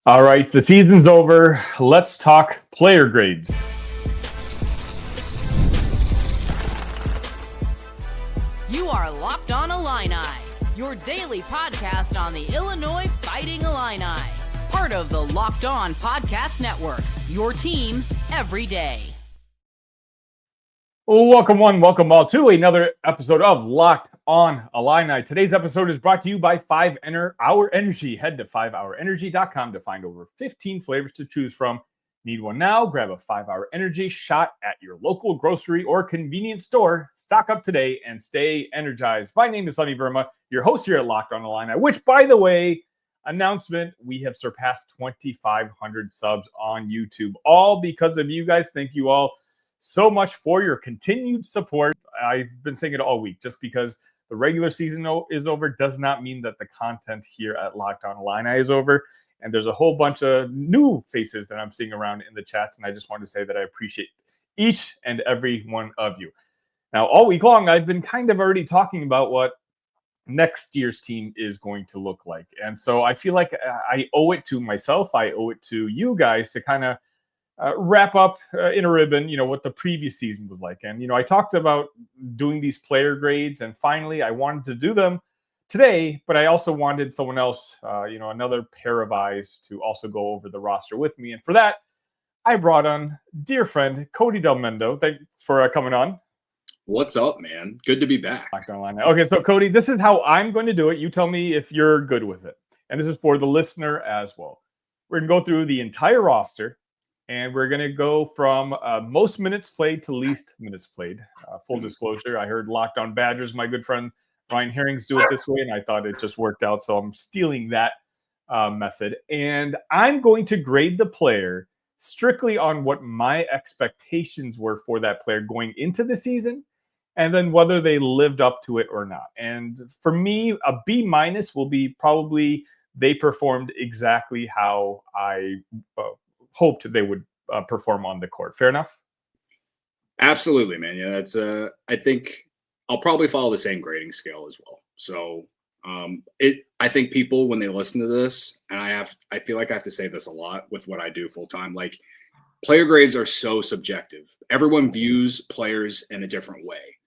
All right, the season's over. Let's talk player grades. You are Locked On Illini, your daily podcast on the Illinois Fighting Illini. Part of the Locked On Podcast Network, your team every day. Welcome one, welcome all to another episode of Locked On Illini. Today's episode is brought to you by 5-Hour Energy. Head to 5hourenergy.com to find over 15 flavors to choose from. Need one now? Grab a 5-Hour Energy shot at your local grocery or convenience store. Stock up today and stay energized. My name is Sunny Verma, your host here at Locked On Illini, which, by the way, announcement, we have surpassed 2,500 subs on YouTube, all because of you guys. Thank you all so much for your continued support. I've been saying it all week. Just because the regular season is over does not mean that the content here at Locked On Illini is over. And there's a whole bunch of new faces that I'm seeing around in the chats. And I just want to say that I appreciate each and every one of you. Now, all week long, I've been kind of already talking about what next year's team is going to look like. And so I feel like I owe it to myself. I owe it to you guys to kind of wrap up in a ribbon, what the previous season was like. And, I talked about doing these player grades, and finally I wanted to do them today, but I also wanted someone else, another pair of eyes to also go over the roster with me. And for that, I brought on dear friend Cody Delmendo. Thanks for coming on. What's up, man? Good to be back. Okay, so Cody, this is how I'm going to do it. You tell me if you're good with it. And this is for the listener as well. We're going to go through the entire roster, and we're going to go from most minutes played to least minutes played. Full disclosure, I heard Locked On Badgers, my good friend Ryan Herrings, do it this way, and I thought it just worked out. So I'm stealing that method. And I'm going to grade the player strictly on what my expectations were for that player going into the season, and then whether they lived up to it or not. And for me, a B- will be probably they performed exactly how I hoped they would perform on the court. Fair enough? Absolutely, man. Yeah, that's I think I'll probably follow the same grading scale as well. So I think people, when they listen to this, and I feel like I have to say this a lot with what I do full time, like player grades are so subjective. Everyone views players in a different way.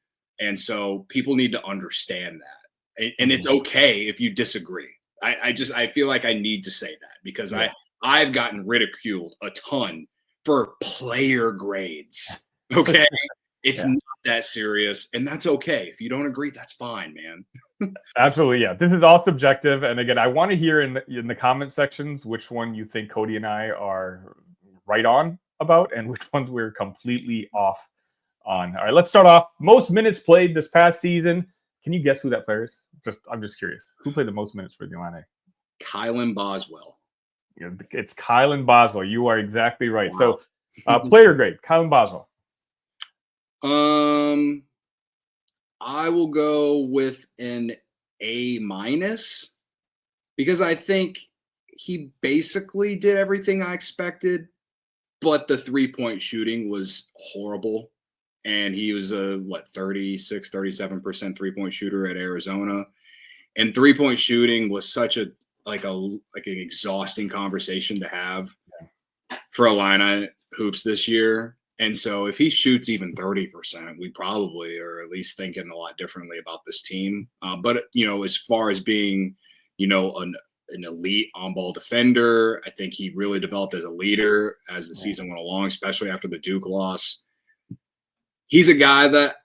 And so people need to understand that. And it's okay if you disagree. I feel like I need to say that because I've gotten ridiculed a ton for player grades. Okay. It's not that serious, and that's okay. If you don't agree, that's fine, man. Absolutely. Yeah. This is all subjective. And again, I want to hear in the comment sections which one you think Cody and I are right on about and which ones we're completely off on. All right, let's start off. Most minutes played this past season. Can you guess who that player is? I'm just curious. Who played the most minutes for the Illini? Kylan Boswell. It's Kylan Boswell. You are exactly right. Wow. So, player grade, Kylan Boswell. I will go with an A- because I think he basically did everything I expected, but the 3-point shooting was horrible. And he was a 37% 3-point shooter at Arizona. And 3-point shooting was such an exhausting conversation to have for Illini hoops this year. And so if he shoots even 30%, we probably are at least thinking a lot differently about this team. But as far as being, an elite on-ball defender, I think he really developed as a leader as the season went along, especially after the Duke loss. He's a guy that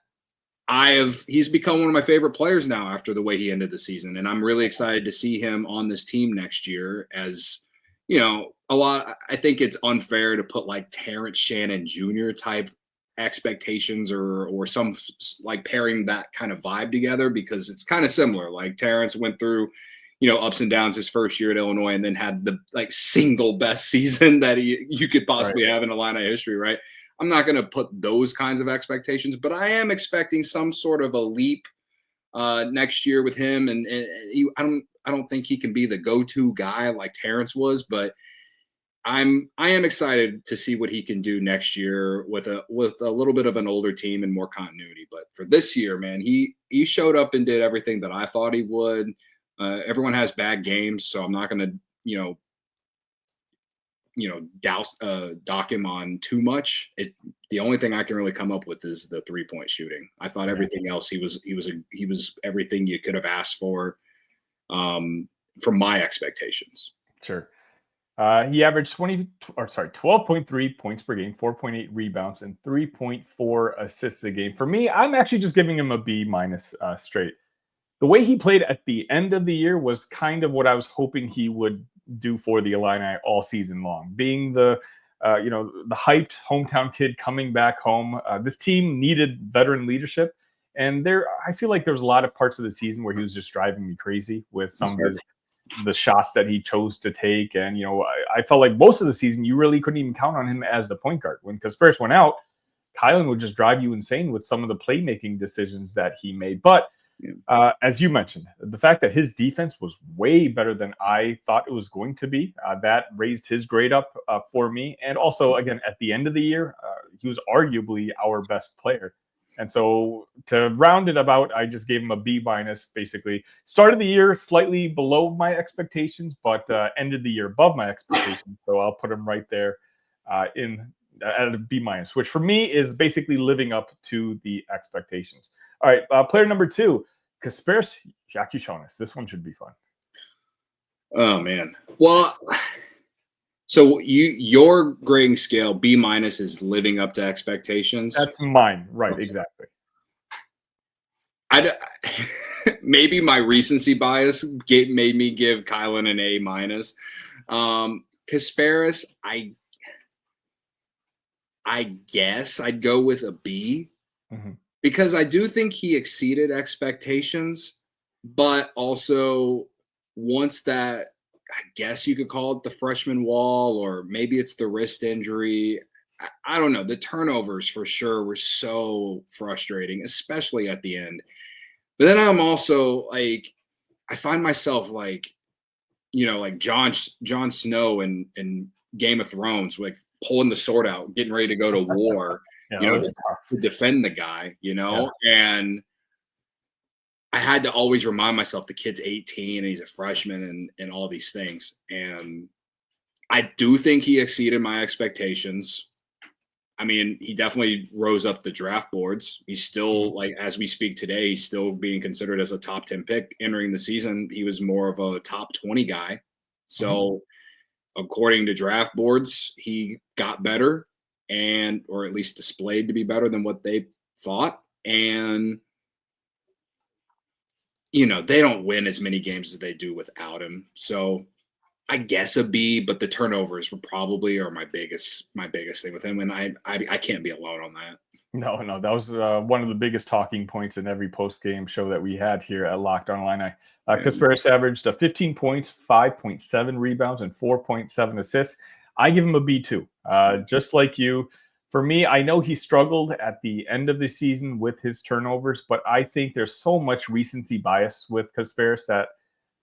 he's become one of my favorite players now after the way he ended the season. And I'm really excited to see him on this team next year as, I think it's unfair to put like Terrence Shannon Jr. type expectations or some like pairing that kind of vibe together because it's kind of similar. Like Terrence went through, ups and downs his first year at Illinois and then had the single best season that you could possibly have in Illini history, right? I'm not going to put those kinds of expectations, but I am expecting some sort of a leap next year with him. And I don't think he can be the go-to guy like Terrence was, but I am excited to see what he can do next year with a little bit of an older team and more continuity. But for this year, man, he showed up and did everything that I thought he would. Everyone has bad games, so I'm not going to dock him on too much. The only thing I can really come up with is the 3-point shooting. I thought everything else he was everything you could have asked for, from my expectations. Sure. He averaged 12.3 points per game, 4.8 rebounds, and 3.4 assists a game. For me, I'm actually just giving him a B minus straight. The way he played at the end of the year was kind of what I was hoping he would do for the Illini all season long. Being the hyped hometown kid coming back home, this team needed veteran leadership, and I feel like there was a lot of parts of the season where he was just driving me crazy with some of the shots that he chose to take. And I felt like most of the season you really couldn't even count on him as the point guard. When Kasparis went out, Kylan would just drive you insane with some of the playmaking decisions that he made. But as you mentioned, the fact that his defense was way better than I thought it was going to be, that raised his grade up for me. And also, again, at the end of the year, he was arguably our best player. And so to round it about, I just gave him a B minus, basically. Started the year slightly below my expectations, but ended the year above my expectations. So I'll put him right there at a B minus, which for me is basically living up to the expectations. All right, player number 2, Kasparis Jakushonis. This one should be fun. Oh, man. Well, so your grading scale, B minus, is living up to expectations? That's mine. Right, exactly. Maybe my recency bias made me give Kylan an A minus. Kasparis, I guess I'd go with a B. Mm-hmm. Because I do think he exceeded expectations, but also once that, I guess you could call it the freshman wall, or maybe it's the wrist injury. I don't know. The turnovers for sure were so frustrating, especially at the end. But then I'm also like, I find myself like Jon Snow in Game of Thrones, like pulling the sword out, getting ready to go to war. To defend the guy, and I had to always remind myself the kid's 18 and he's a freshman and all these things. And I do think he exceeded my expectations. I mean, he definitely rose up the draft boards. He's still, like, as we speak today, he's still being considered as a top 10 pick. Entering the season, he was more of a top 20 guy. So according to draft boards, he got better, or at least displayed to be better than what they thought. And, they don't win as many games as they do without him. So I guess a B, but the turnovers are my biggest thing with him. And I can't be alone on that. No, that was one of the biggest talking points in every post-game show that we had here at Locked On Illini. Kasparis averaged 15 points, 5.7 rebounds, and 4.7 assists. I give him a B too. Just like you. For me, I know he struggled at the end of the season with his turnovers, but I think there's so much recency bias with Kasparis that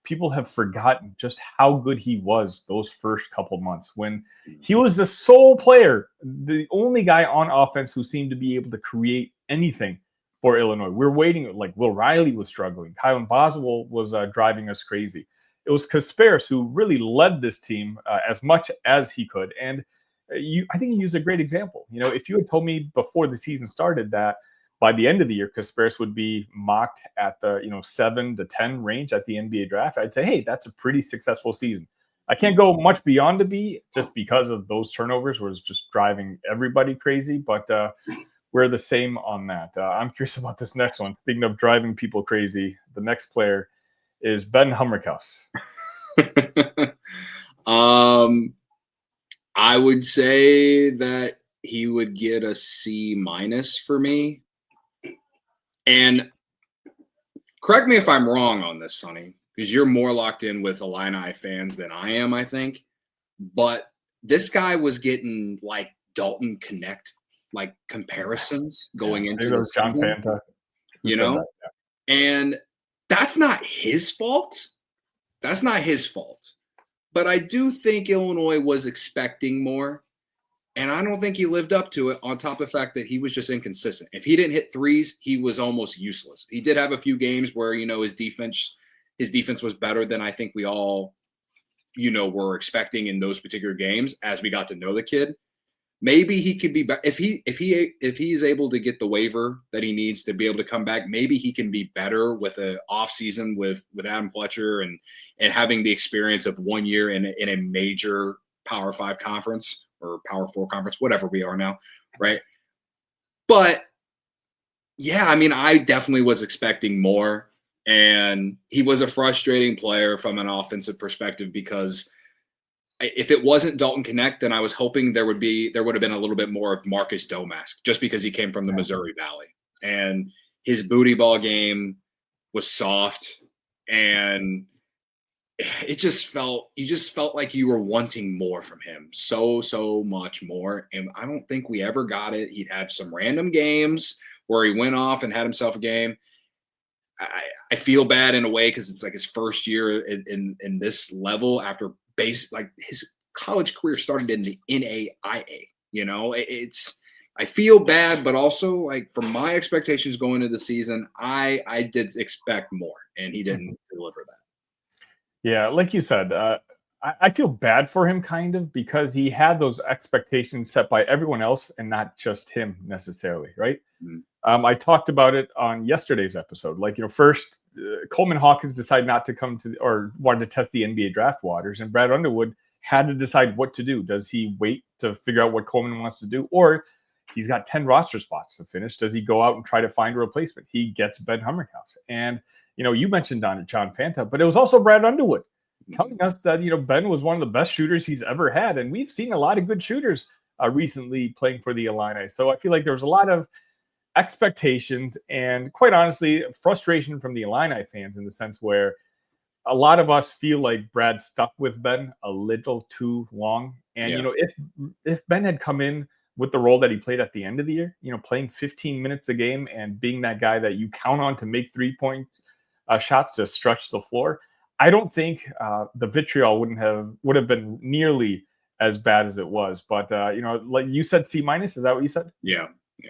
people have forgotten just how good he was those first couple months when he was the sole player, the only guy on offense who seemed to be able to create anything for Illinois. We're waiting, like Will Riley was struggling. Kylan Boswell was driving us crazy. It was Kasparis who really led this team as much as he could. And I think you used a great example. If you had told me before the season started that by the end of the year, Kasparis would be mocked at the 7 to 10 range at the NBA draft, I'd say, hey, that's a pretty successful season. I can't go much beyond a B just because of those turnovers was just driving everybody crazy. But we're the same on that. I'm curious about this next one. Speaking of driving people crazy, the next player is Ben Hummerkaus. I would say that he would get a C minus for me. And correct me if I'm wrong on this, Sunny, because you're more locked in with Illini fans than I am, I think. But this guy was getting like Dalton Connect, like comparisons going into the season, and that's not his fault. That's not his fault. But I do think Illinois was expecting more, and I don't think he lived up to it, on top of the fact that he was just inconsistent. If he didn't hit threes, he was almost useless. He did have a few games where, his defense was better than I think we all were expecting in those particular games as we got to know the kid. Maybe he could be if he's able to get the waiver that he needs to be able to come back. Maybe he can be better with an off season with Adam Fletcher and having the experience of 1 year in a major Power 5 conference or Power 4 conference, whatever we are now, right? But yeah, I mean, I definitely was expecting more, and he was a frustrating player from an offensive perspective because if it wasn't Dalton Connect, then I was hoping there would have been a little bit more of Marcus Domask, just because he came from the Missouri Valley, and his booty ball game was soft, and you just felt like you were wanting more from him, so much more, and I don't think we ever got it. He'd have some random games where he went off and had himself a game. I feel bad in a way because it's like his first year in this level after his college career started in the NAIA. I feel bad, but also like from my expectations going into the season, I did expect more, and he didn't deliver that. Yeah, like you said, I feel bad for him kind of because he had those expectations set by everyone else and not just him necessarily, right? Mm-hmm. I talked about it on yesterday's episode. First, Coleman Hawkins decided not to come to or wanted to test the NBA draft waters, and Brad Underwood had to decide what to do. Does he wait to figure out what Coleman wants to do, or he's got 10 roster spots to finish? Does he go out and try to find a replacement? He gets Ben Hummerhouse. And, you mentioned John Fanta, but it was also Brad Underwood telling us that, Ben was one of the best shooters he's ever had. And we've seen a lot of good shooters recently playing for the Illini. So I feel like there was a lot of expectations and, quite honestly, frustration from the Illini fans in the sense where a lot of us feel like Brad stuck with Ben a little too long. And, if Ben had come in with the role that he played at the end of the year, playing 15 minutes a game and being that guy that you count on to make 3-point shots to stretch the floor, I don't think the vitriol would have been nearly as bad as it was. But, like you said, C-, is that what you said? Yeah.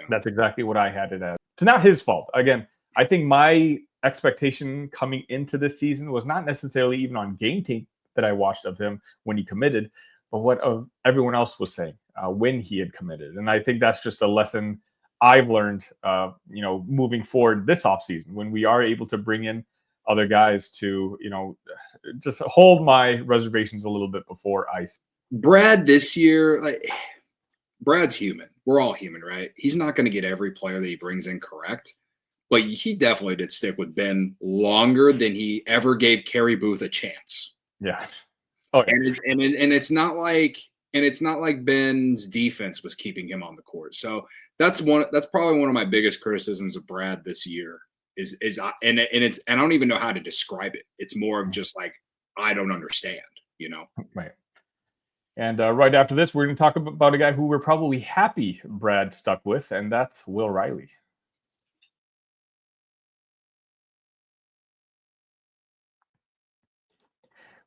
That's exactly what I had it as. It's not his fault. Again, I think my expectation coming into this season was not necessarily even on game tape that I watched of him when he committed, but what everyone else was saying when he had committed. And I think that's just a lesson I've learned, moving forward this offseason when we are able to bring in other guys to, just hold my reservations a little bit before I. Brad this year, Brad's human. We're all human, right? He's not going to get every player that he brings in correct, but he definitely did stick with Ben longer than he ever gave Kerry Booth a chance. Yeah. Oh, yeah. And it's not like Ben's defense was keeping him on the court. So that's probably one of my biggest criticisms of Brad this year is I don't even know how to describe it. It's more of just like, I don't understand, Right. And right after this, we're going to talk about a guy who we're probably happy Brad stuck with, and that's Will Riley.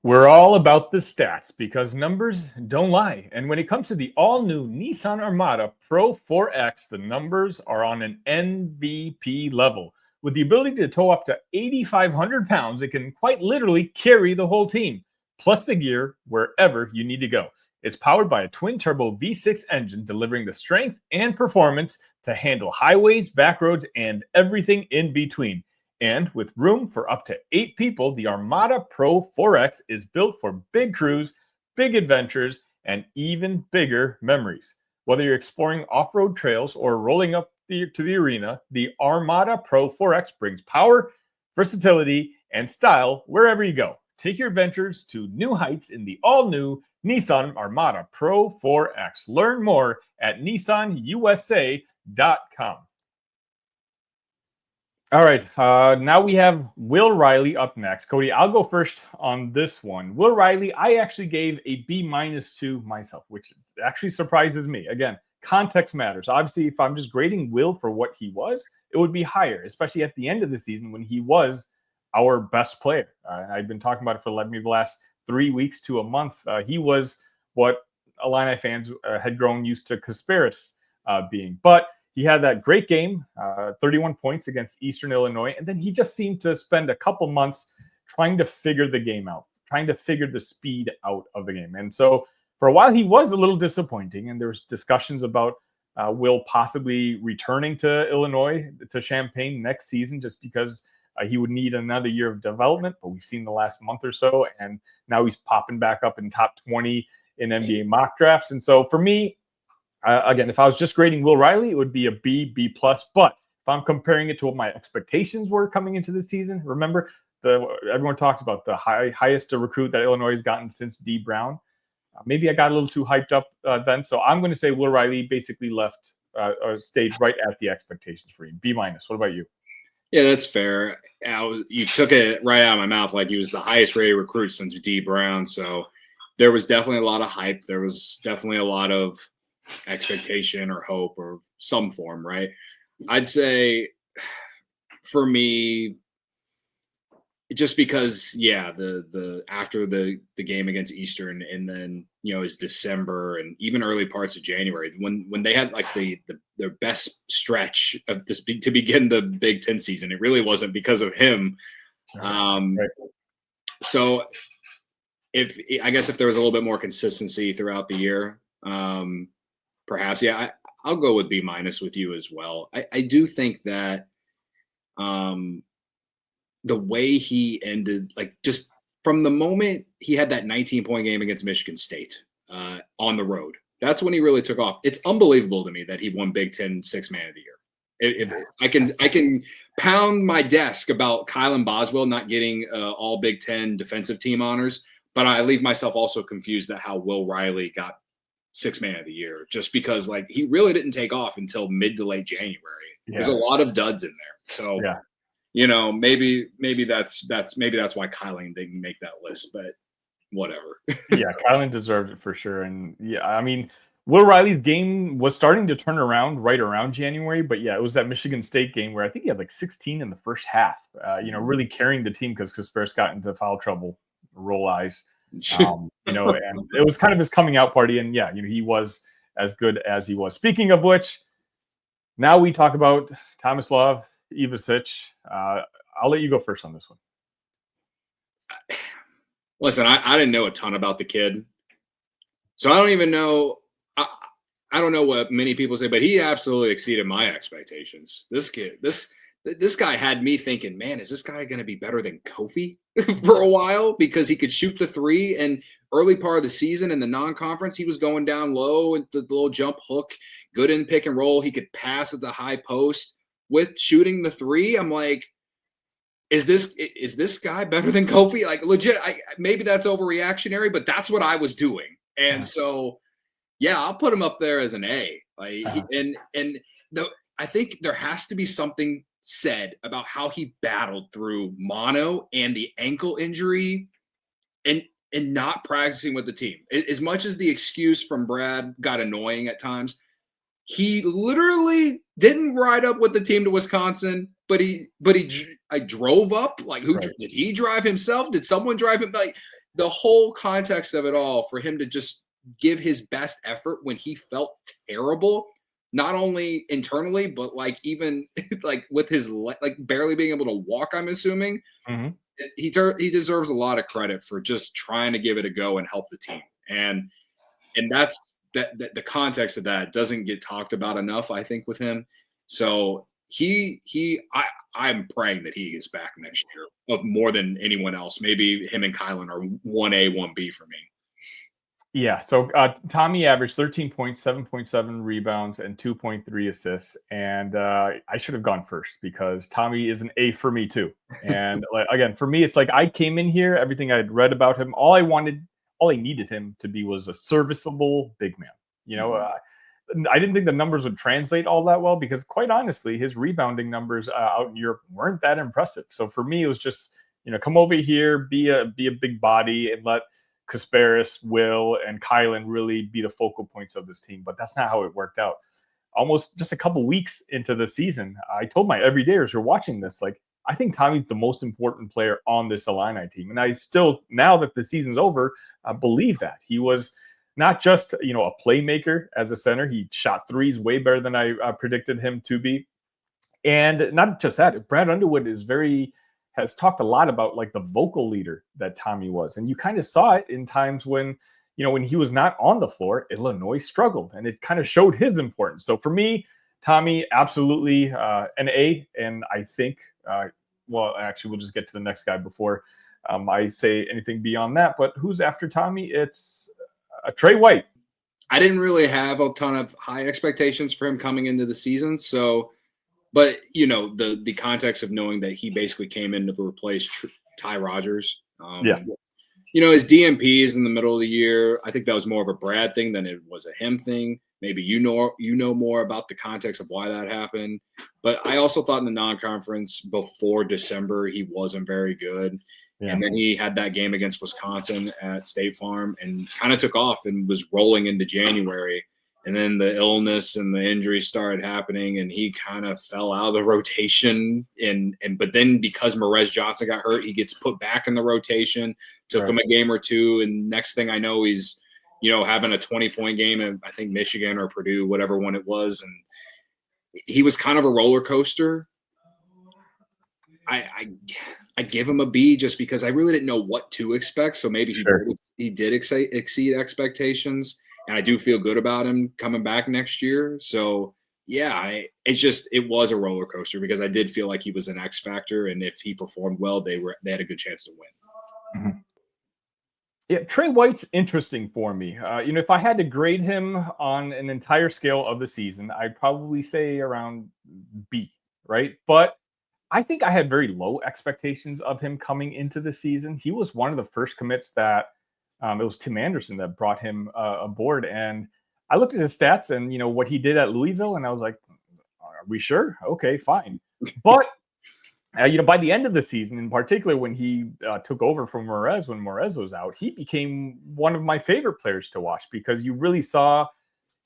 We're all about the stats because numbers don't lie. And when it comes to the all-new Nissan Armada Pro 4X, the numbers are on an MVP level. With the ability to tow up to 8,500 pounds, it can quite literally carry the whole team, plus the gear wherever you need to go. It's powered by a twin-turbo V6 engine, delivering the strength and performance to handle highways, back roads, and everything in between. And with room for up to 8 people, the Armada Pro 4X is built for big crews, big adventures, and even bigger memories. Whether you're exploring off-road trails or rolling up to the arena, the Armada Pro 4X brings power, versatility, and style wherever you go. Take your adventures to new heights in the all-new Nissan Armada Pro 4X. Learn more at nissanusa.com. All right, now we have Will Riley up next. Cody, I'll go first on this one. Will Riley, I actually gave a B- to myself, which actually surprises me. Again, context matters. Obviously, if I'm just grading Will for what he was, it would be higher, especially at the end of the season when he was our best player. I've been talking about it for the last 3 weeks to a month. He was what Illini fans had grown used to Kasparis being. But he had that great game, 31 points against Eastern Illinois, and then he just seemed to spend a couple months trying to figure the game out, trying to figure the speed out of the game. And so for a while, he was a little disappointing. And there was discussions about Will possibly returning to Illinois, to Champaign next season, just because he would need another year of development. But we've seen the last month or so, and now he's popping back up in top 20 in NBA mock drafts. And so for me, again, if I was just grading Will Riley, it would be a B, B+. But if I'm comparing it to what my expectations were coming into the season, remember, everyone talked about the highest recruit that Illinois has gotten since D. Brown. Maybe I got a little too hyped up then. So I'm going to say Will Riley basically left or stayed right at the expectations for him. B-. What about you? Yeah, that's fair. You took it right out of my mouth. Like, he was the highest rated recruit since D. Brown. So there was definitely a lot of hype. There was definitely a lot of expectation or hope or some form, right? I'd say for me, just because, the after the game against Eastern, and then is December and even early parts of January, when they had like their best stretch of this to begin the Big Ten season, it really wasn't because of him. Right. So if there was a little bit more consistency throughout the year, perhaps, I'll go with B- with you as well. I do think that the way he ended, like, just from the moment he had that 19-point game against Michigan State on the road, that's when he really took off. It's unbelievable to me that he won Big Ten Sixth Man of the Year. If I can pound my desk about Kylan Boswell not getting all Big Ten defensive team honors, but I leave myself also confused at how Will Riley got Sixth Man of the Year, just because, like, he really didn't take off until mid to late January. There's a lot of duds in there. So maybe that's why Kylan didn't make that list, but whatever. Yeah, Kylan deserved it for sure. And I mean, Will Riley's game was starting to turn around right around January, but it was that Michigan State game where I think he had like 16 in the first half, really carrying the team because Kaspersky got into foul trouble, roll eyes, and it was kind of his coming out party. And he was as good as he was. Speaking of which, now we talk about Tomislav, Ivisic. I'll let you go first on this one. Listen, I didn't know a ton about the kid, so I don't even know. I don't know what many people say, but he absolutely exceeded my expectations. This kid, this guy had me thinking, man, is this guy going to be better than Kofi for a while, because he could shoot the three, and early part of the season in the non-conference, he was going down low at the little jump hook, good in pick and roll. He could pass at the high post with shooting the three. I'm like, is this guy better than Kofi? Like, legit, maybe that's overreactionary, but that's what I was doing. And so, I'll put him up there as an A. Like, I think there has to be something said about how he battled through mono and the ankle injury and not practicing with the team. As much as the excuse from Brad got annoying at times, he literally didn't ride up with the team to Wisconsin, but I drove up. Like, did he drive himself? Did someone drive him? Like, the whole context of it all, for him to just give his best effort when he felt terrible, not only internally, but like even like with his like barely being able to walk, I'm assuming. Mm-hmm. He deserves a lot of credit for just trying to give it a go and help the team. And that's the context of that doesn't get talked about enough, I think, with him. So I'm praying that he is back next year of more than anyone else. Maybe him and Kylan are 1A, 1B for me. Yeah, so Tommy averaged 13 points, 7.7 rebounds, and 2.3 assists. And I should have gone first because Tommy is an A for me too. And again, for me, it's like I came in here, everything I'd read about him, all I needed him to be was a serviceable big man. I didn't think the numbers would translate all that well because, quite honestly, his rebounding numbers out in Europe weren't that impressive. So for me, it was just, come over here, be a big body, and let Kaspersky, Will, and Kylan really be the focal points of this team. But that's not how it worked out. Almost just a couple weeks into the season, I told my everydayers who are watching this, like, I think Tommy's the most important player on this Illini team. And I still, now that the season's over, believe that. He was not just, a playmaker as a center. He shot threes way better than I predicted him to be. And not just that, Brad Underwood is very has talked a lot about like the vocal leader that Tommy was. And you kind of saw it in times when, when he was not on the floor, Illinois struggled, and it kind of showed his importance. So for me, Tommy, absolutely an A. And I think, well, actually, we'll just get to the next guy before I say anything beyond that. But who's after Tommy? It's Trey White. I didn't really have a ton of high expectations for him coming into the season. So, but the context of knowing that he basically came in to replace Ty Rodgers. His DMP is in the middle of the year. I think that was more of a Brad thing than it was a him thing. Maybe you know more about the context of why that happened. But I also thought in the non-conference before December he wasn't very good. Yeah. And then he had that game against Wisconsin at State Farm and kind of took off and was rolling into January. And then the illness and the injuries started happening, and he kind of fell out of the rotation. But then because Morez Johnson got hurt, he gets put back in the rotation. Took him a game or two, and next thing I know, he's having a 20-point game in, I think, Michigan or Purdue, whatever one it was, and he was kind of a roller coaster. I'd give him a B just because I really didn't know what to expect. So maybe he did exceed expectations. And I do feel good about him coming back next year. So, yeah, it was a roller coaster because I did feel like he was an X factor. And if he performed well, they had a good chance to win. Mm-hmm. Yeah, Trey White's interesting for me. If I had to grade him on an entire scale of the season, I'd probably say around B, right? But I think I had very low expectations of him coming into the season. He was one of the first commits that it was Tim Anderson that brought him aboard. And I looked at his stats and, what he did at Louisville. And I was like, are we sure? Okay, fine. But, by the end of the season, in particular, when he took over from Morez, when Morez was out, he became one of my favorite players to watch because you really saw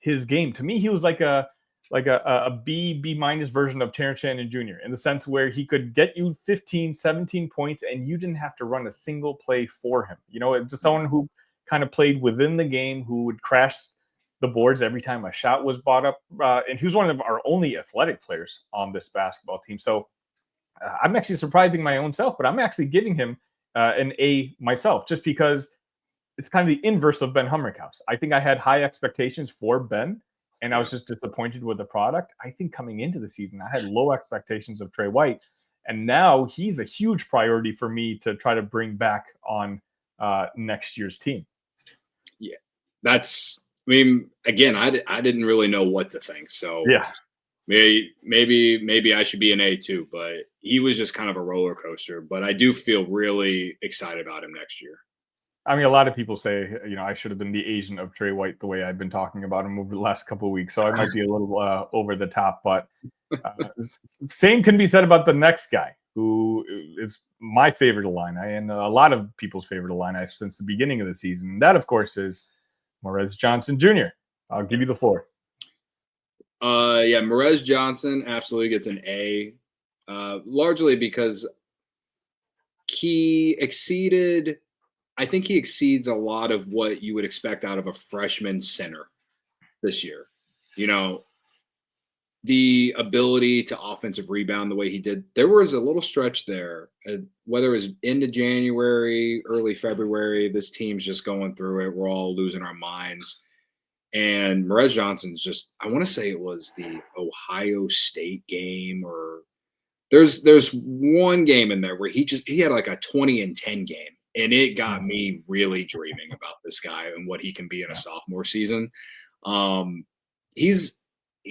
his game. To me, he was like a B minus version of Terrence Shannon Jr. in the sense where he could get you 15, 17 points and you didn't have to run a single play for him. Just someone who kind of played within the game, who would crash the boards every time a shot was brought up. And he was one of our only athletic players on this basketball team. So I'm actually surprising my own self, but I'm actually giving him an A myself just because it's kind of the inverse of Ben Hummerkaus. I think I had high expectations for Ben, and I was just disappointed with the product. I think coming into the season, I had low expectations of Trey White. And now he's a huge priority for me to try to bring back on next year's team. Yeah, again, I didn't really know what to think. So yeah, maybe I should be an A too, but he was just kind of a roller coaster. But I do feel really excited about him next year. I mean, a lot of people say, I should have been the agent of Trey White the way I've been talking about him over the last couple of weeks. So I might be a little over the top, but same can be said about the next guy who is my favorite Illini and a lot of people's favorite Illini since the beginning of the season. And that, of course, is Morez Johnson Jr. I'll give you the floor. Morez Johnson absolutely gets an A, largely because I think he exceeds a lot of what you would expect out of a freshman center this year. The ability to offensive rebound the way he did. There was a little stretch there, whether it was into January, early February, this team's just going through it. We're all losing our minds. And Morez Johnson's just, I want to say it was the Ohio State game, or there's one game in there where he had like a 20-10 game. And it got me really dreaming about this guy and what he can be in a sophomore season. He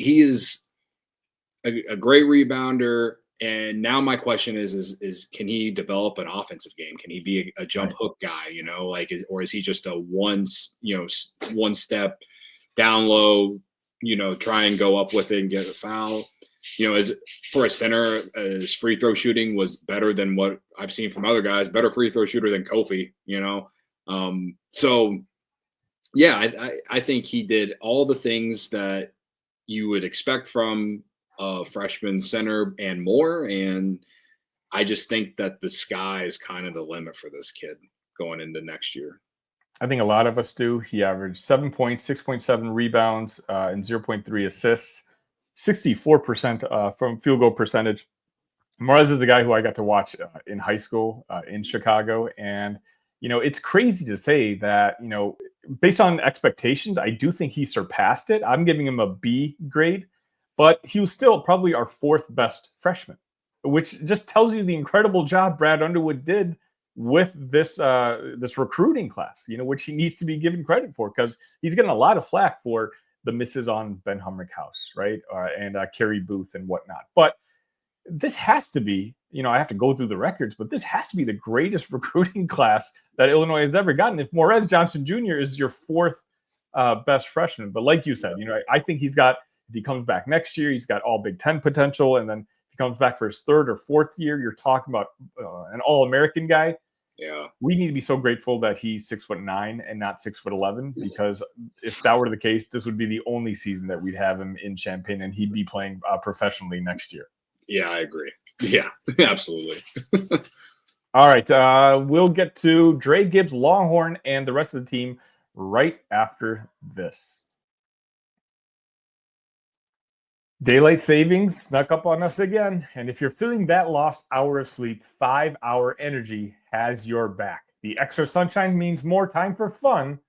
is a great rebounder. And now my question is can he develop an offensive game? Can he be a jump hook guy, or is he just a one step down low, try and go up with it and get a foul? As for a center, his free throw shooting was better than what I've seen from other guys, better free throw shooter than Kofi, I think he did all the things that you would expect from a freshman center and more. And I just think that the sky is kind of the limit for this kid going into next year. I think a lot of us do. He averaged 7 points, 6.7 rebounds, and 0.3 assists. 64% from field goal percentage. Morez is the guy who I got to watch in high school in Chicago. And, it's crazy to say that, based on expectations, I do think he surpassed it. I'm giving him a B grade, but he was still probably our fourth best freshman, which just tells you the incredible job Brad Underwood did with this recruiting class, which he needs to be given credit for, because he's getting a lot of flack for the misses on Ben Humrick House, right? And Kerry Booth and whatnot. But this has to be, I have to go through the records, but this has to be the greatest recruiting class that Illinois has ever gotten. If Morez Johnson Jr. is your fourth best freshman, but like you said, I think he's got, if he comes back next year, he's got all Big Ten potential. And then if he comes back for his third or fourth year, you're talking about an All-American guy. Yeah, we need to be so grateful that he's 6'9" and not 6'11", because if that were the case, this would be the only season that we'd have him in Champaign, and he'd be playing professionally next year. Yeah, I agree. Yeah, absolutely. All right, we'll get to Dre Gibbs, Longhorn, and the rest of the team right after this. Daylight savings snuck up on us again, and if you're feeling that lost hour of sleep, 5 Hour Energy has your back. The extra sunshine means more time for fun,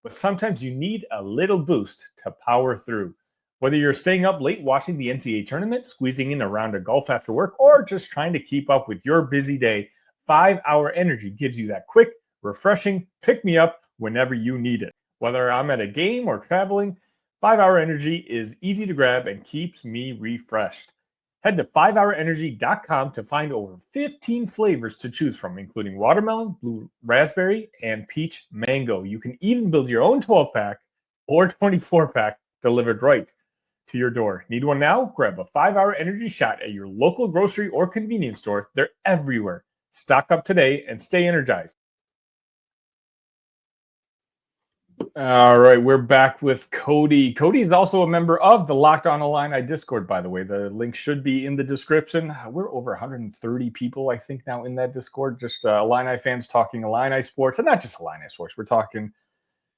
but sometimes you need a little boost to power through. Whether you're staying up late watching the NCAA tournament, squeezing in a round of golf after work, or just trying to keep up with your busy day, 5 Hour Energy gives you that quick, refreshing pick-me-up whenever you need it. Whether I'm at a game or traveling, 5 Hour Energy is easy to grab and keeps me refreshed. Head to 5hourenergy.com to find over 15 flavors to choose from, including watermelon, blue raspberry, and peach mango. You can even build your own 12-pack or 24-pack delivered right to your door. Need one now? Grab a 5 Hour Energy shot at your local grocery or convenience store. They're everywhere. Stock up today and stay energized. All right, we're back with Cody. Cody is also a member of the Locked On Illini Discord, by the way. The link should be in the description. We're over 130 people, I think, now in that Discord. Just Illini fans talking Illini sports, and not just Illini sports. We're talking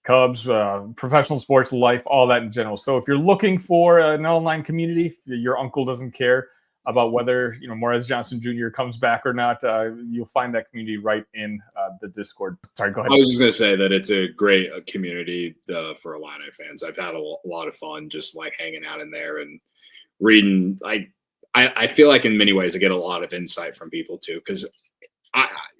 Cubs, professional sports, life, all that in general. So if you're looking for an online community, your uncle doesn't care about whether Morez Johnson Jr. comes back or not, you'll find that community right in the Discord. Sorry, go ahead. I was just going to say that it's a great community for Illini fans. I've had a lot of fun just like hanging out in there and reading. I feel like in many ways I get a lot of insight from people too, because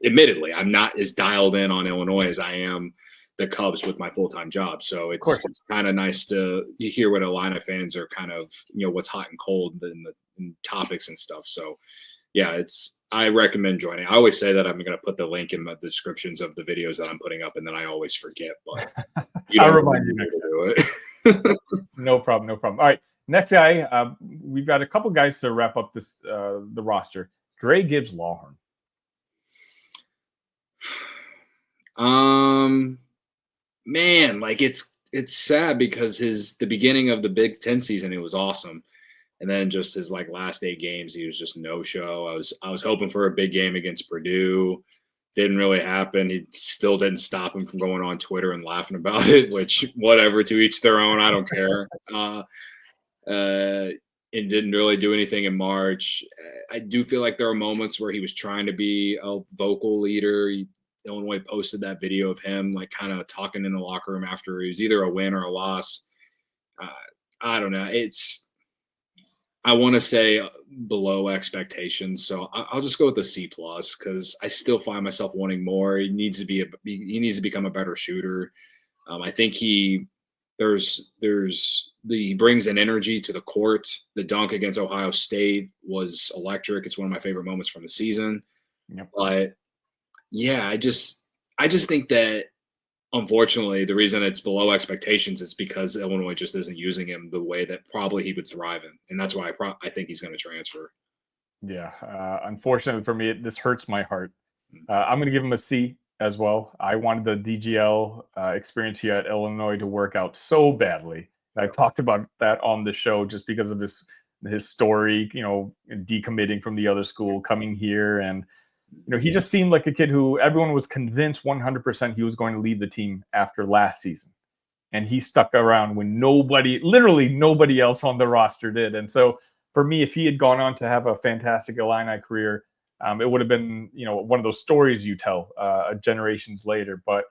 admittedly I'm not as dialed in on Illinois as I am the Cubs with my full-time job. So it's kind of nice to hear what Illini fans are kind of, what's hot and cold in the topics and stuff. So yeah, I recommend joining. I always say that I'm going to put the link in the descriptions of the videos that I'm putting up, and then I always forget, but I'll remind you next time. No problem. All right. Next guy, we've got a couple guys to wrap up this the roster. Dre Gibbs, Longhorn. Man, like it's sad because the beginning of the Big Ten season, it was awesome. And then just his last 8 games, he was just no show. I was hoping for a big game against Purdue. Didn't really happen. He still didn't stop him from going on Twitter and laughing about it, which whatever, to each their own. I don't care. It didn't really do anything in March. I do feel like there are moments where he was trying to be a vocal leader. Illinois posted that video of him kind of talking in the locker room after it was either a win or a loss. I don't know. I want to say below expectations, so I'll just go with the C+ because I still find myself wanting more. He needs to become a better shooter. I think he brings an energy to the court. The dunk against Ohio State was electric. It's one of my favorite moments from the season. Yep. But yeah, I just think that unfortunately the reason it's below expectations is because Illinois just isn't using him the way that probably he would thrive in, and that's why I think he's going to transfer. Yeah, unfortunately for me, this hurts my heart. I'm going to give him a C as well. I wanted the DGL experience here at Illinois to work out so badly. I talked about that on the show just because of his story, decommitting from the other school, coming here, and he just seemed like a kid who everyone was convinced 100% he was going to leave the team after last season. And he stuck around when literally nobody else on the roster did. And so for me, if he had gone on to have a fantastic Illini career, it would have been, one of those stories you tell generations later. But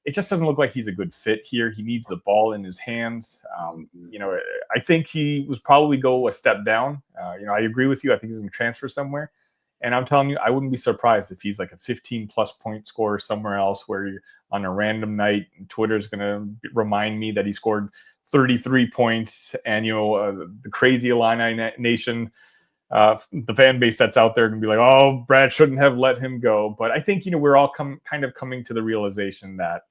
it just doesn't look like he's a good fit here. He needs the ball in his hands. I think he was probably go a step down. I agree with you. I think he's going to transfer somewhere. And I'm telling you, I wouldn't be surprised if he's like a 15-plus point scorer somewhere else where you're on a random night, Twitter's going to remind me that he scored 33 points. And, the crazy Illini Nation, the fan base that's out there, going to be like, oh, Brad shouldn't have let him go. But I think, we're all kind of coming to the realization that,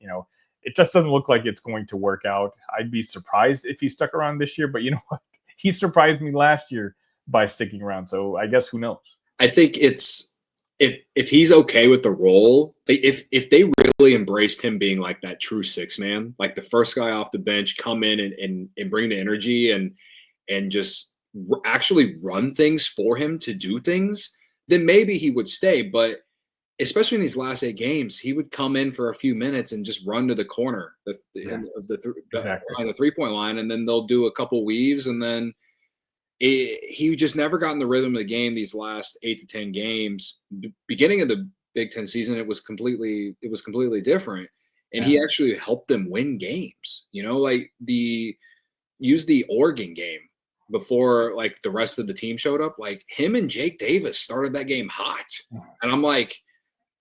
it just doesn't look like it's going to work out. I'd be surprised if he stuck around this year. But you know what? He surprised me last year by sticking around. So I guess who knows? I think it's if he's okay with the role, if they really embraced him being like that true six man, like the first guy off the bench, come in and bring the energy and just actually run things for him to do things, then maybe he would stay. But especially in these last 8 games, he would come in for a few minutes and just run to the corner behind the 3-point line, and then they'll do a couple weaves, and then he just never got in the rhythm of the game these last 8 to 10 games. Beginning of the Big Ten season, it was completely different, and he actually helped them win games. Like use the Oregon game before like the rest of the team showed up. Like him and Jake Davis started that game hot, and I'm like,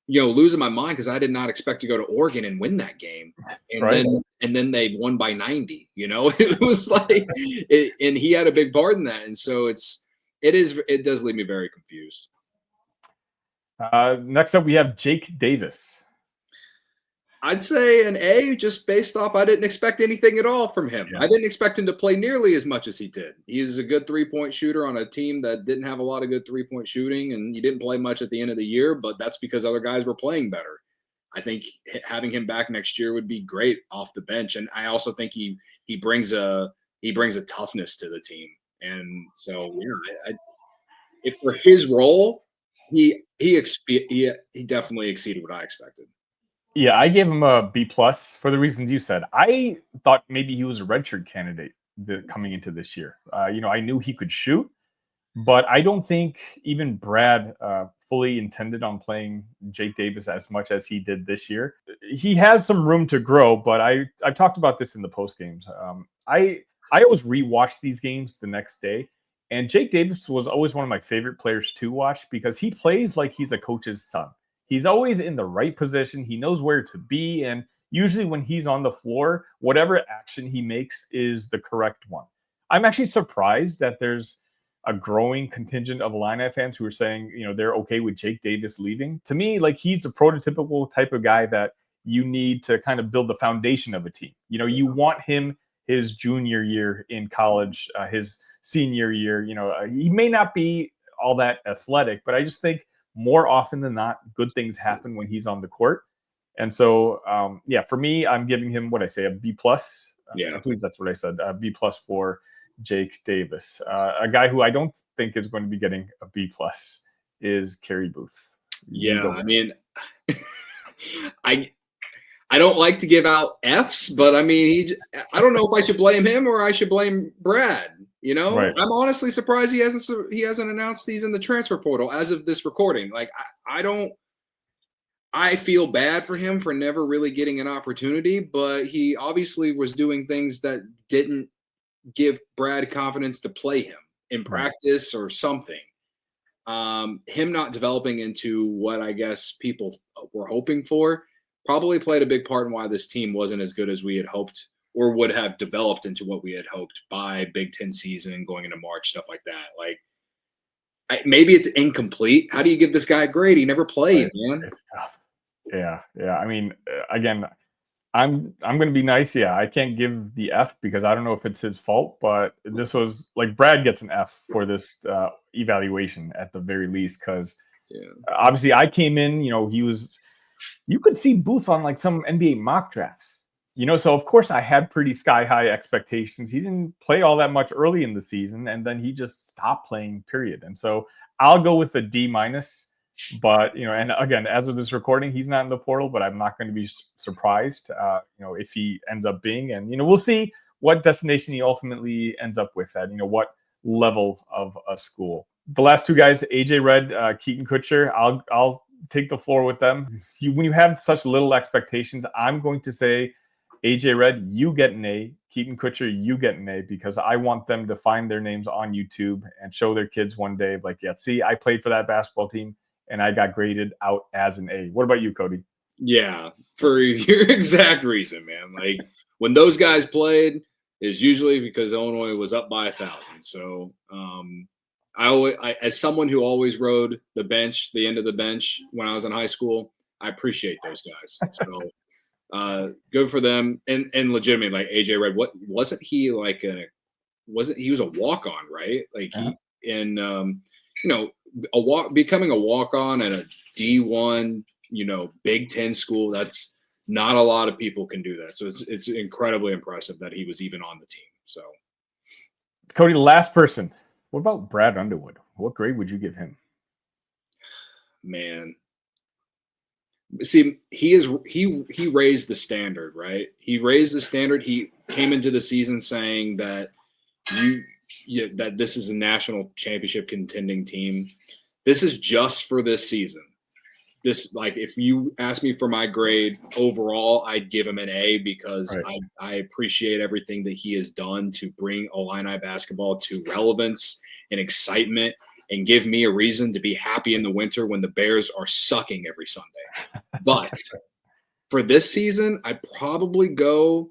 losing my mind because I did not expect to go to Oregon and win that game. And then they won by 90, it was like, and he had a big part in that. And so it does leave me very confused. Next up, we have Jake Davis. I'd say an A, just based off, I didn't expect anything at all from him. Yeah. I didn't expect him to play nearly as much as he did. He's a good 3-point shooter on a team that didn't have a lot of good 3-point shooting, and he didn't play much at the end of the year, but that's because other guys were playing better. I think having him back next year would be great off the bench, and I also think he brings a toughness to the team. And so, if for his role, he definitely exceeded what I expected. Yeah, I gave him a B+ for the reasons you said. I thought maybe he was a redshirt candidate coming into this year. I knew he could shoot, but I don't think even Brad fully intended on playing Jake Davis as much as he did this year. He has some room to grow, but I've talked about this in the post games. I always rewatch these games the next day, and Jake Davis was always one of my favorite players to watch because he plays like he's a coach's son. He's always in the right position. He knows where to be. And usually when he's on the floor, whatever action he makes is the correct one. I'm actually surprised that there's a growing contingent of Illini fans who are saying, they're okay with Jake Davis leaving. To me, like, he's a prototypical type of guy that you need to kind of build the foundation of a team. You want him his junior year in college, his senior year. He may not be all that athletic, but I just think more often than not, good things happen when he's on the court. And so, for me, I'm giving him a B+. I believe that's what I said, a B+ for Jake Davis. A guy who I don't think is going to be getting a B+ is Kerry Booth. I mean, I don't like to give out Fs, but I mean, I don't know if I should blame him or I should blame Brad. Right. I'm honestly surprised he hasn't announced these in the transfer portal as of this recording. Like, I feel bad for him for never really getting an opportunity, but he obviously was doing things that didn't give Brad confidence to play him in practice or something. Him not developing into what I guess people were hoping for probably played a big part in why this team wasn't as good as we had hoped, or would have developed into what we had hoped by Big Ten season, going into March, stuff like that. Like, maybe it's incomplete. How do you give this guy a grade? He never played, man. It's tough. Yeah. I mean, again, I'm going to be nice. Yeah, I can't give the F because I don't know if it's his fault, but this was like Brad gets an F for this evaluation at the very least because obviously I came in, you could see Booth on like some NBA mock drafts. So of course I had pretty sky high expectations. He didn't play all that much early in the season, and then he just stopped playing, period. And so I'll go with the D-. But, and again, as of this recording, he's not in the portal, but I'm not going to be surprised, if he ends up being. And, we'll see what destination he ultimately ends up with at, what level of a school. The last two guys, AJ Red, Keaton Kutcher, I'll take the floor with them. When you have such little expectations, I'm going to say, AJ Red, you get an A. Keaton Kutcher, you get an A, because I want them to find their names on YouTube and show their kids one day, like, yeah, see, I played for that basketball team and I got graded out as an A. What about you, Cody? Yeah, for your exact reason, man. Like, when those guys played, is usually because Illinois was up by 1,000. So, I as someone who always rode the bench, the end of the bench when I was in high school, I appreciate those guys. So, good for them. And legitimately, like AJ Red, what wasn't he like? He was a walk on, right? Like becoming a walk on at a D1, Big Ten school. That's not a lot of people can do that. So it's incredibly impressive that he was even on the team. So, Cody, the last person. What about Brad Underwood? What grade would you give him? Man, see, he raised the standard, right? He raised the standard. He came into the season saying that that this is a national championship contending team. This is just for this season. This, like, if you ask me for my grade overall, I'd give him an A, because right. I appreciate everything that he has done to bring Illini basketball to relevance and excitement, and give me a reason to be happy in the winter when the Bears are sucking every Sunday. But for this season, I'd probably go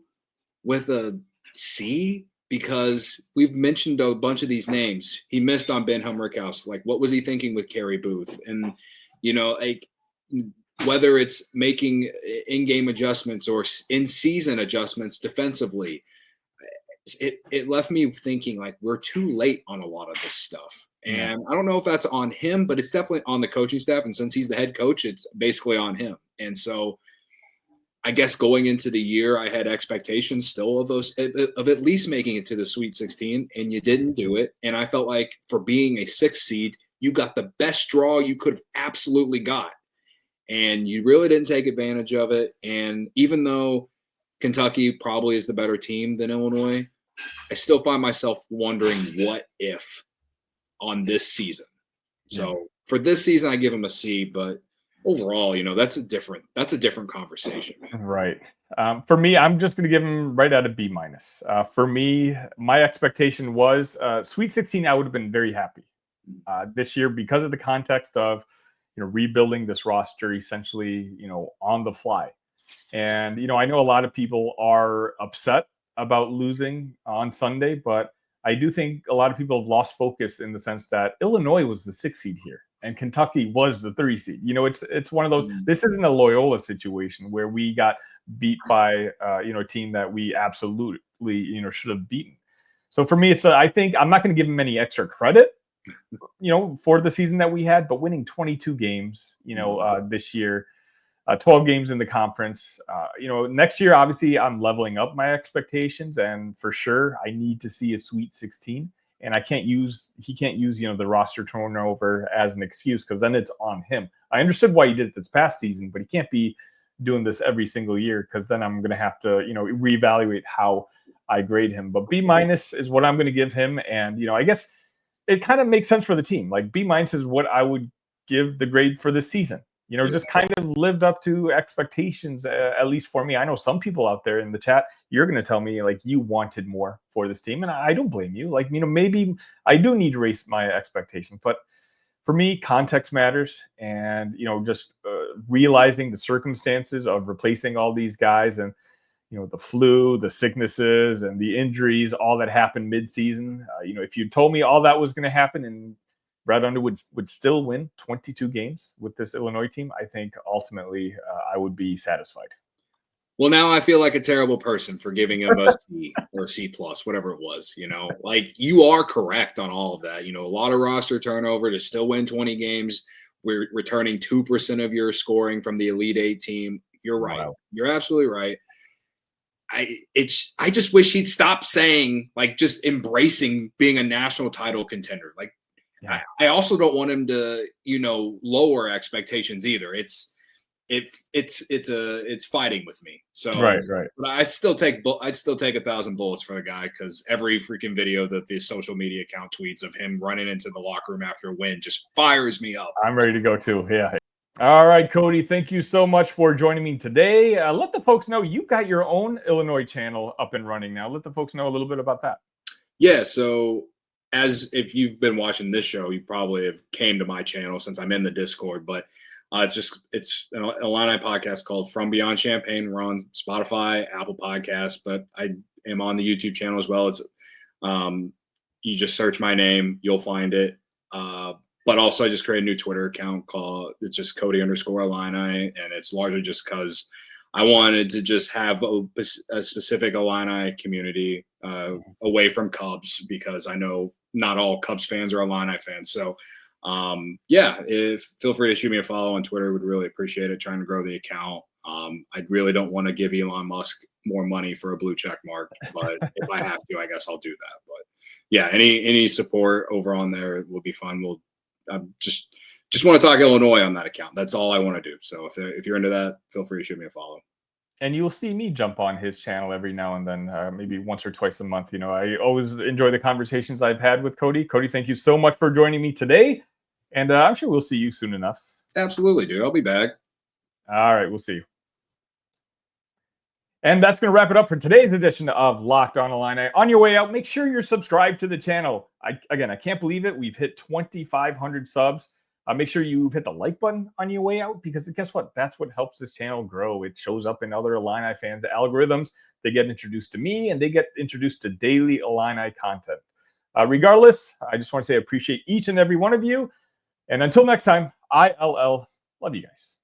with a C, because we've mentioned a bunch of these names. He missed on Ben Humrickhouse. Like, what was he thinking with Kerry Booth? And, like, whether it's making in-game adjustments or in-season adjustments defensively, it left me thinking, like, we're too late on a lot of this stuff. And I don't know if that's on him, but it's definitely on the coaching staff. And since he's the head coach, it's basically on him. And so I guess going into the year, I had expectations still of at least making it to the Sweet 16, and you didn't do it. And I felt like, for being a 6th seed, you got the best draw you could have absolutely got. And you really didn't take advantage of it. And even though Kentucky probably is the better team than Illinois, I still find myself wondering what if on this season. So for this season, I give him a C, but overall, that's a different conversation, man. Right. For me, I'm just going to give him right at a B-. For me, my expectation was Sweet 16. I would have been very happy this year, because of the context of rebuilding this roster essentially, on the fly. And, I know a lot of people are upset about losing on Sunday, but I do think a lot of people have lost focus in the sense that Illinois was the 6th seed here and Kentucky was the 3 seed. It's one of those, this isn't a Loyola situation where we got beat by, a team that we absolutely, should have beaten. So for me, I think I'm not going to give him any extra credit, for the season that we had, but winning 22 games, this year, 12 games in the conference, next year, obviously I'm leveling up my expectations, and for sure I need to see a Sweet 16, and he can't use, the roster turnover as an excuse, because then it's on him. I understood why he did it this past season, but he can't be doing this every single year, because then I'm going to have to, reevaluate how I grade him. But B- is what I'm going to give him. And, I guess it kind of makes sense for the team. Like, B- is what I would give the grade for this season. Just kind of lived up to expectations, at least for me. I know some people out there in the chat, you're going to tell me, like, you wanted more for this team. And I don't blame you. Like, maybe I do need to raise my expectations. But for me, context matters. And, just realizing the circumstances of replacing all these guys, and, the flu, the sicknesses, and the injuries, all that happened mid-season. If you told me all that was going to happen and Brad Underwood would still win 22 games with this Illinois team, I think ultimately I would be satisfied. Well, now I feel like a terrible person for giving him a C or C+, whatever it was. Like, you are correct on all of that. A lot of roster turnover to still win 20 games. We're returning 2% of your scoring from the Elite 8 team. You're right. Wow. You're absolutely right. I just wish he'd stop saying, like, just embracing being a national title contender. Like, I also don't want him to, lower expectations either. it's fighting with me. So Right. but I'd still take 1,000 bullets for the guy, because every freaking video that the social media account tweets of him running into the locker room after a win just fires me up. I'm ready to go too. Yeah. All right, Cody, thank you so much for joining me today. Let the folks know you've got your own Illinois channel up and running now. Let the folks know a little bit about that. Yeah, so as if you've been watching this show, you probably have came to my channel since I'm in the Discord, but it's an Illini podcast called From Beyond Champaign. We're on Spotify, Apple Podcasts, but I am on the YouTube channel as well. It's you just search my name, you'll find it. But also I just created a new Twitter account it's just Cody_Illini, and it's largely just because I wanted to just have a specific Illini community away from Cubs, because I know not all Cubs fans are Illini fans. So feel free to shoot me a follow on Twitter. Would really appreciate it. Trying to grow the account. I really don't want to give Elon Musk more money for a blue check mark, but if I have to, I guess I'll do that. But yeah, any support over on there will be fun. Just want to talk Illinois on that account. That's all I want to do. So if you're into that, feel free to shoot me a follow. And you'll see me jump on his channel every now and then, maybe once or twice a month. You know, I always enjoy the conversations I've had with Cody. Cody, thank you so much for joining me today. And I'm sure we'll see you soon enough. Absolutely, dude. I'll be back. All right, we'll see you. And that's going to wrap it up for today's edition of Locked On Illini. On your way out, make sure you're subscribed to the channel. I can't believe it. We've hit 2,500 subs. Make sure you hit the like button on your way out, because guess what? That's what helps this channel grow. It shows up in other Illini fans' algorithms. They get introduced to me, and they get introduced to daily Illini content. Regardless, I just want to say I appreciate each and every one of you. And until next time, ILL. Love you guys.